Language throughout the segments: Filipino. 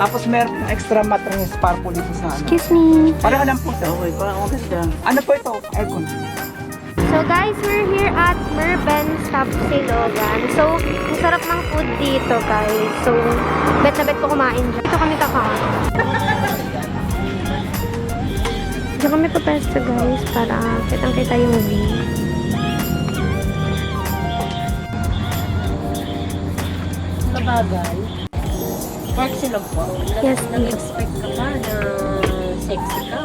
Tapos meron pong extra mattress para po dito sa ano. Excuse me. Pareho lang po sir. Okay, parang ang ganda. Ano po ito? Aircon. So guys, we're here at Merben Stop Silogan. So, ang sarap ng food dito guys. So, bet na bet ko kumain dyan. Dito kami kakain. Diyan kami papesto guys para kitang-kita yung view. Sabagay. Park sila po. Yes, Nag-expect ka pa na sexy ka.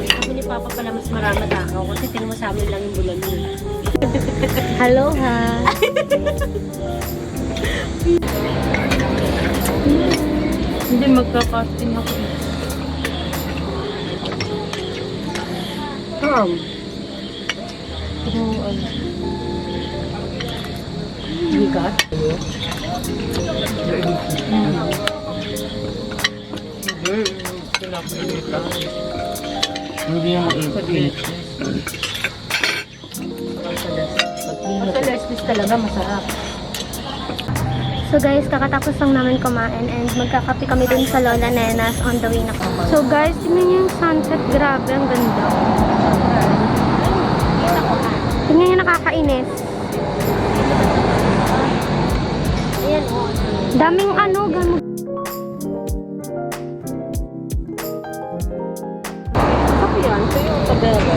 Sabi ni Papa pala mas marami takaw kasi tingin mo sa amin lang yung bulan mo. Hello ha. Hindi magka-casting ako. Bigat. Hindi naman ipin. Pagka lesbis talaga masarap. So guys, kakatapos lang namin kumain and magkakape kami dun sa Lola Nenas on the way na kami. So guys, tingnan niyo yung sunset. Grabe, ang ganda. Tingnan niyo, nakakainis. Ayan o. Daming ano, gamot. Kapi yan. Ito yung kabera.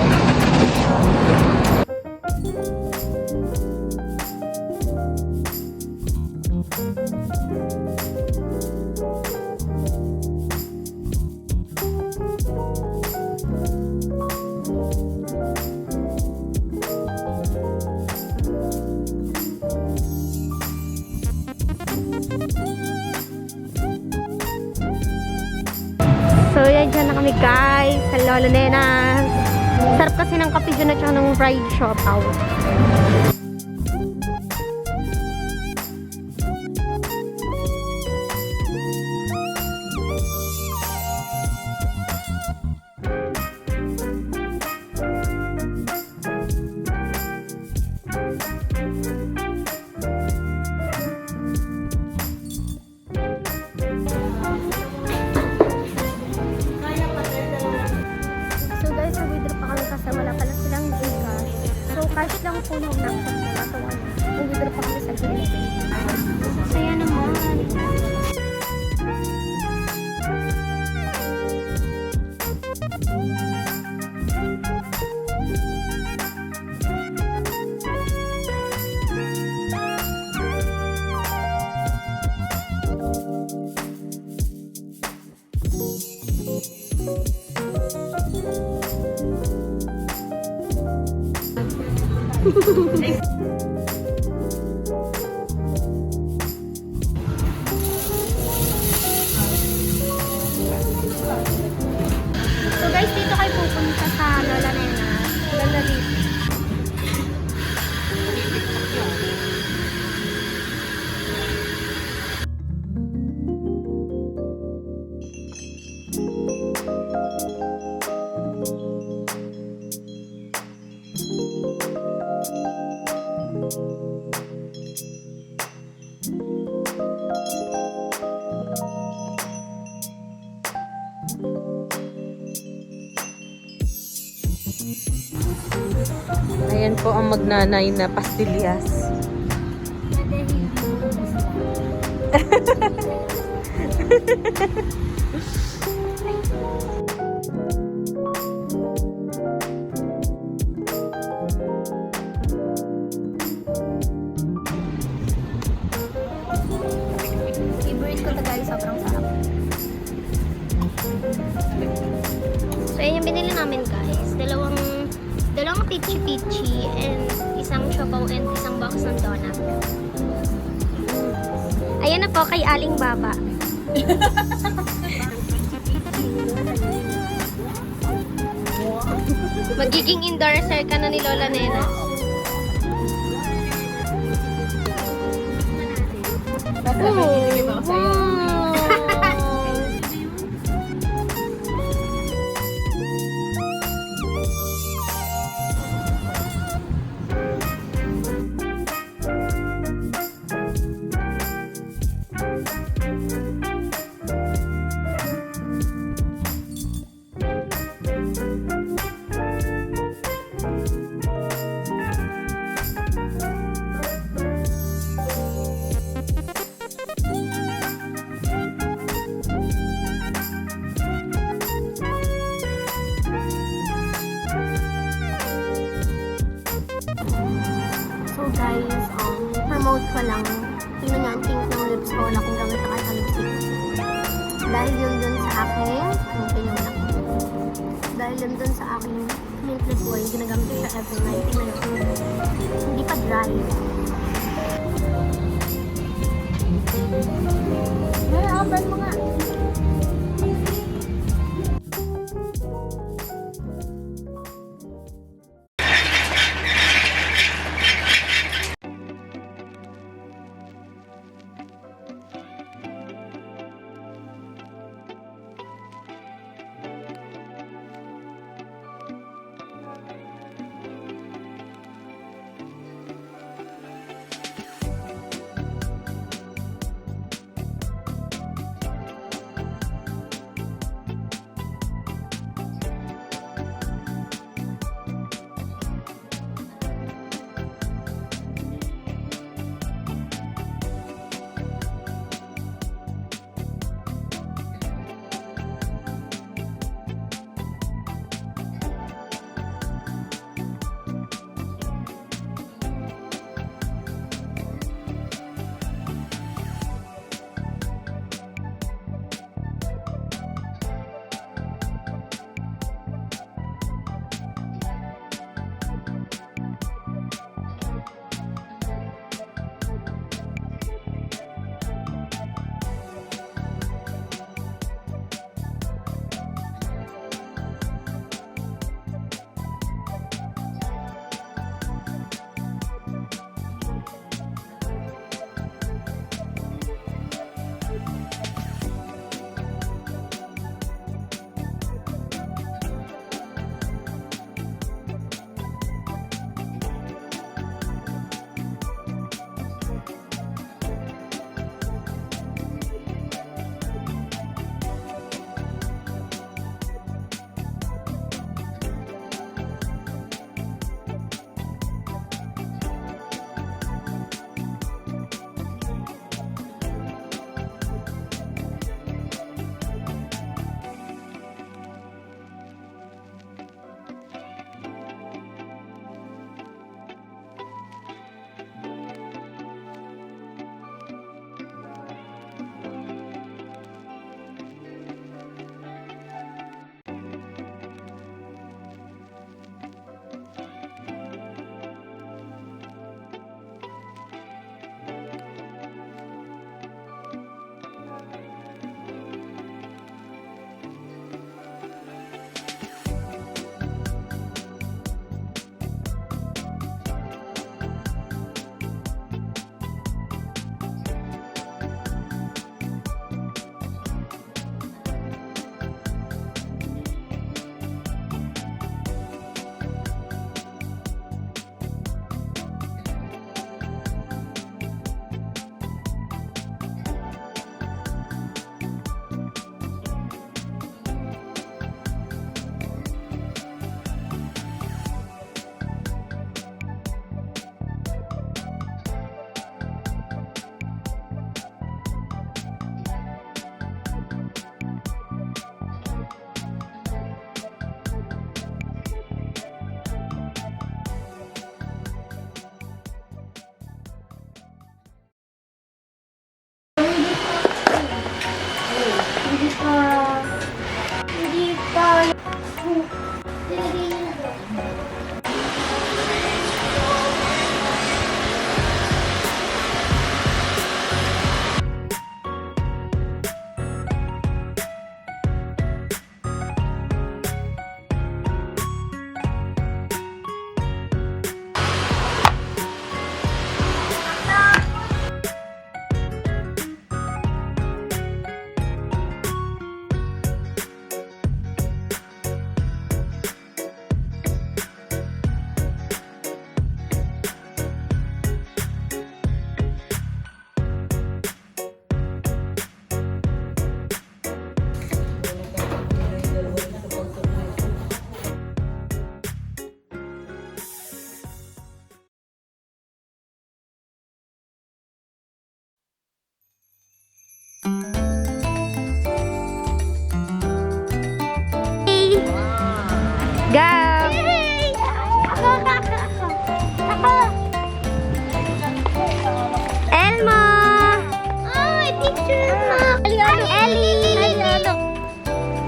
So yan, dyan na kami guys sa Lola Nenas. Sarap kasi ng kape dyan at saka ng fried siopaw. So guys, nag-withdraw pa kami kasi wala pala silang Gcash. So kahit lang po yung nakasap na ito, nag-withdraw pa kami sa Gcash. Saya naman. So guys, dito kayo pupunta sa Lola Nenas. Ganda dito. Ayan po ang magnanay na pastillas. Favorite ko to guys, sobrang sarap. So ayan yung binili namin guys. Dalawang peachy and isang choco and isang box ng donut. Ayan na po kay Aling Baba. Magiging endorser ka na ni Lola Nena. Wow! mouth pa lang. Tingnan niyo ang pink ng lips ko. Wala akong gamit na kahit na lipstick. Dahil yun dun sa aking, tingnan mo na. Dahil yun dun sa aking mint lip oil, ginagamit ko siya every night. Tingnan niyo. Hindi pa dry. Hey, open mo nga.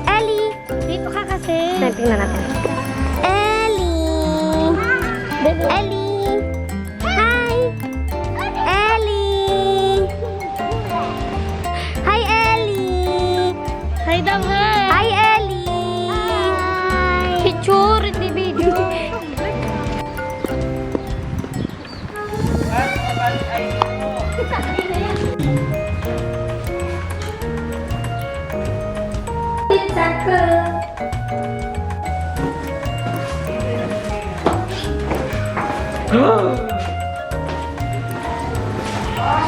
Ellie! Dito ka kasi. Tingnan natin. Ellie! Ellie! Hi! Ellie! Hi, Ellie! Hi, Damay! Hi, Ellie! Hi! Picture, hindi video.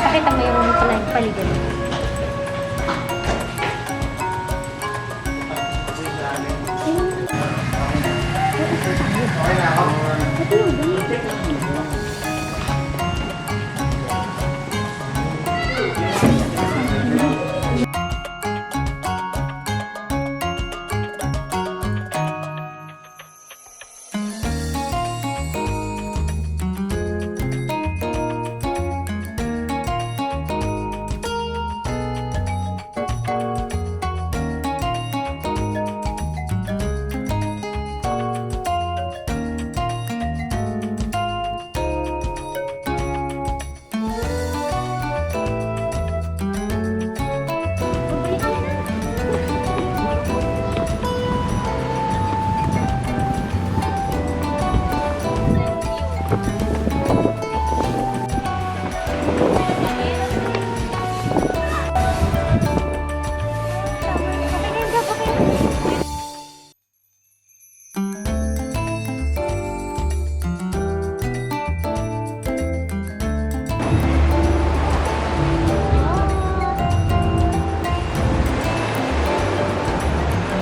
Pakita mo yung paligid.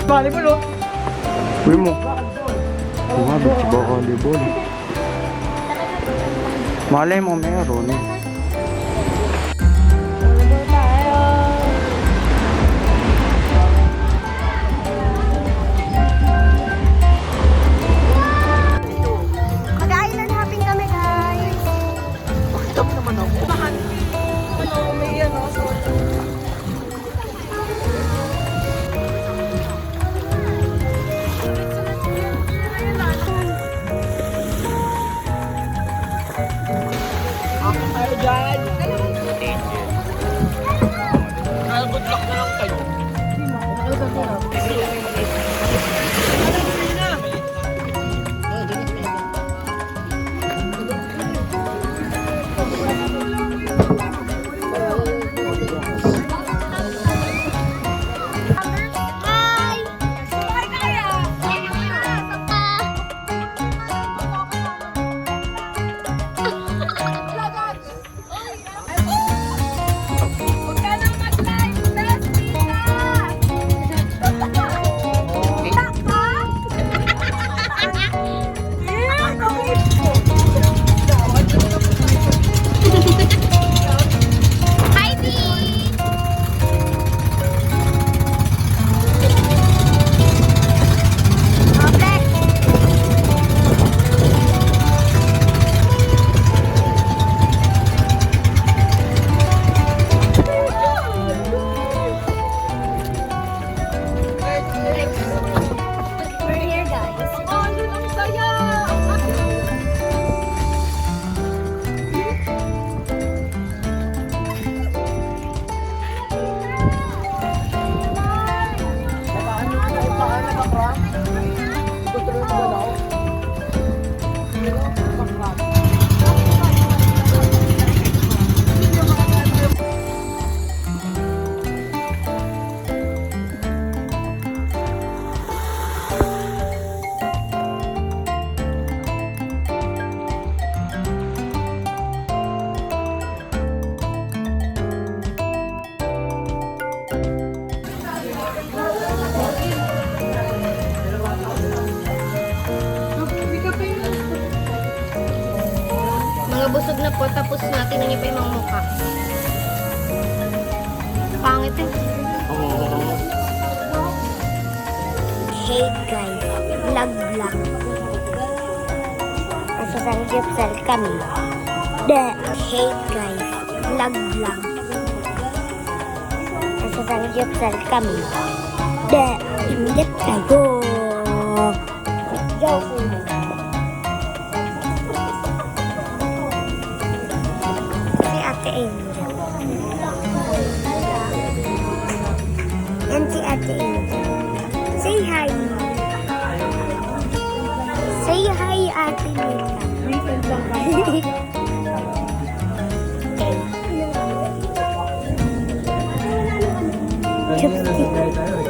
Volleyball, oh. Uy mo. Umabi si volleyball. Malay mo meron. Mag-island hopping kami, guys. Pakita mo naman ako. Bahan. Ano, may ano, sorry. Tayo dyan. Good luck na lang kayo. Mga busog na po, tapos natin na pa yung mga mukha. Pangit eh. Hey guys, vlog. Nagsasanggip-sal kami. Hey guys, vlog. Sasanggip-sal kami. Inggit kayo. Joke. Si Ate Angel. Yan si Ate Angel. Say hi. Say hi, Ate Mika. Okay. Chopstick.